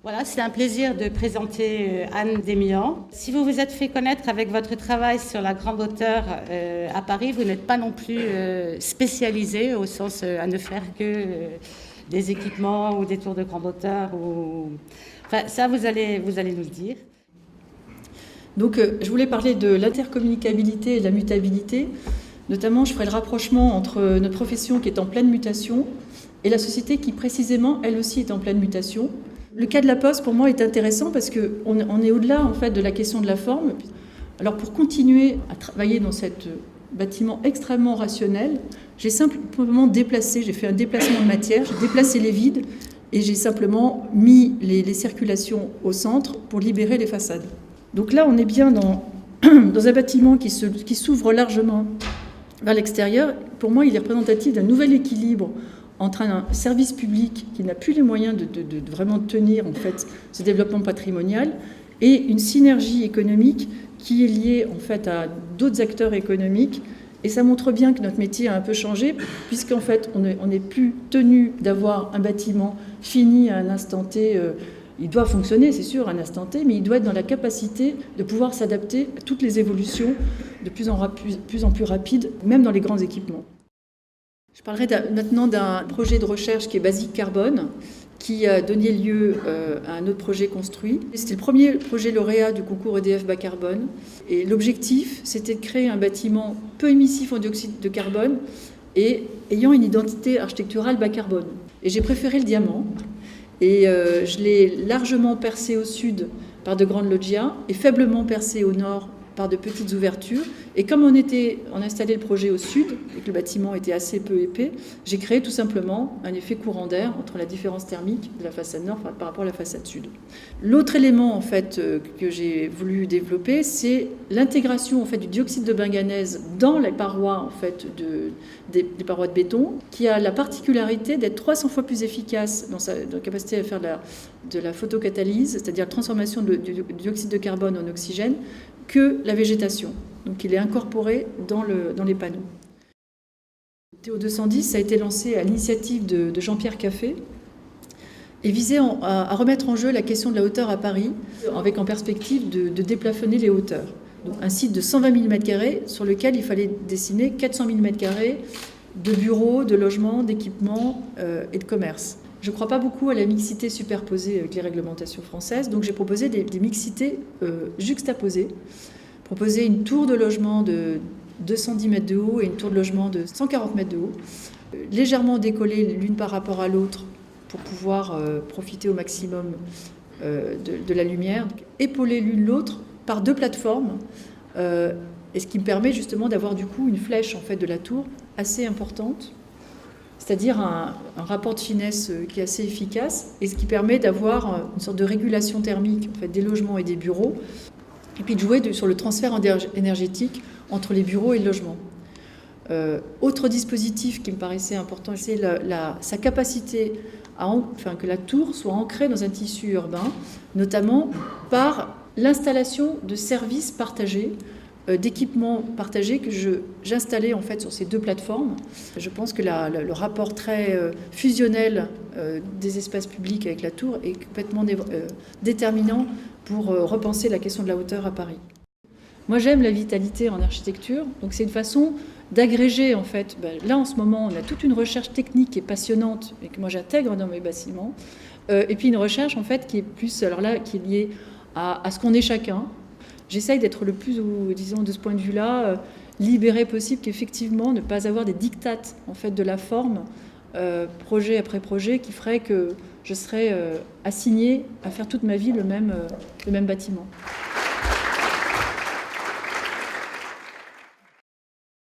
Voilà, c'est un plaisir de présenter Anne Desmians. Si vous vous êtes fait connaître avec votre travail sur la grande hauteur à Paris, vous n'êtes pas non plus spécialisée au sens à ne faire que des équipements ou des tours de grande hauteur. Enfin, ça, vous allez nous le dire. Donc, je voulais parler de l'intercommunicabilité et de la mutabilité. Notamment, je ferai le rapprochement entre notre profession qui est en pleine mutation et la société qui, précisément, elle aussi est en pleine mutation. Le cas de la Poste, pour moi, est intéressant parce qu'on est au-delà, en fait, de la question de la forme. Alors, pour continuer à travailler dans ce bâtiment extrêmement rationnel, j'ai simplement déplacé, j'ai fait un déplacement de matière, j'ai déplacé les vides et j'ai simplement mis les circulations au centre pour libérer les façades. Donc là, on est bien dans un bâtiment qui s'ouvre largement vers l'extérieur. Pour moi, il est représentatif d'un nouvel équilibre entre un service public qui n'a plus les moyens de vraiment tenir en fait ce développement patrimonial et une synergie économique qui est liée en fait à d'autres acteurs économiques. Et ça montre bien que notre métier a un peu changé, puisqu'en fait on n'est plus tenu d'avoir un bâtiment fini à un instant T. Il doit fonctionner, c'est sûr, à un instant T, mais il doit être dans la capacité de pouvoir s'adapter à toutes les évolutions de plus en plus rapides, même dans les grands équipements. Je parlerai maintenant d'un projet de recherche qui est Basique Carbone, qui a donné lieu à un autre projet construit. C'était le premier projet lauréat du concours EDF Bas Carbone. Et l'objectif, c'était de créer un bâtiment peu émissif en dioxyde de carbone et ayant une identité architecturale bas carbone. Et j'ai préféré le diamant. Et je l'ai largement percé au sud par de grandes loggias et faiblement percé au nord par de petites ouvertures. Et comme on installait le projet au sud et que le bâtiment était assez peu épais, j'ai créé tout simplement un effet courant d'air entre la différence thermique de la façade nord par rapport à la façade sud. L'autre élément en fait que j'ai voulu développer, c'est l'intégration en fait du dioxyde de manganèse dans les parois en fait des parois de béton, qui a la particularité d'être 300 fois plus efficace dans sa capacité à faire de la photocatalyse, c'est-à-dire la transformation du dioxyde de carbone en oxygène, que la végétation. Donc il est incorporé dans les panneaux. TO210, ça a été lancé à l'initiative de Jean-Pierre Caffé et visait à remettre en jeu la question de la hauteur à Paris, avec en perspective de déplafonner les hauteurs. Donc un site de 120 000 m² sur lequel il fallait dessiner 400 000 m² de bureaux, de logements, d'équipements et de commerces. Je ne crois pas beaucoup à la mixité superposée avec les réglementations françaises, donc j'ai proposé des mixités juxtaposées. Proposer une tour de logement de 210 mètres de haut et une tour de logement de 140 mètres de haut, légèrement décollées l'une par rapport à l'autre pour pouvoir profiter au maximum de la lumière, épauler l'une l'autre par deux plateformes, et ce qui me permet justement d'avoir du coup une flèche en fait de la tour assez importante, c'est-à-dire un rapport de finesse qui est assez efficace et ce qui permet d'avoir une sorte de régulation thermique en fait, des logements et des bureaux, et puis de jouer sur le transfert énergétique entre les bureaux et le logement. Autre dispositif qui me paraissait important, c'est sa capacité que la tour soit ancrée dans un tissu urbain, notamment par l'installation de services partagés, d'équipements partagés que j'installais en fait sur ces deux plateformes. Je pense que le rapport très fusionnel des espaces publics avec la tour est complètement déterminant pour repenser la question de la hauteur à Paris. Moi, j'aime la vitalité en architecture, donc c'est une façon d'agréger en fait. Là, en ce moment, on a toute une recherche technique qui est passionnante et que moi j'intègre dans mes bâtiments, et puis une recherche en fait qui est plus, alors là, qui est liée à ce qu'on est chacun. J'essaye d'être le plus, disons, de ce point de vue-là, libéré possible, qu'effectivement ne pas avoir des dictates en fait de la forme, projet après projet, qui ferait que je serais assignée à faire toute ma vie le même bâtiment.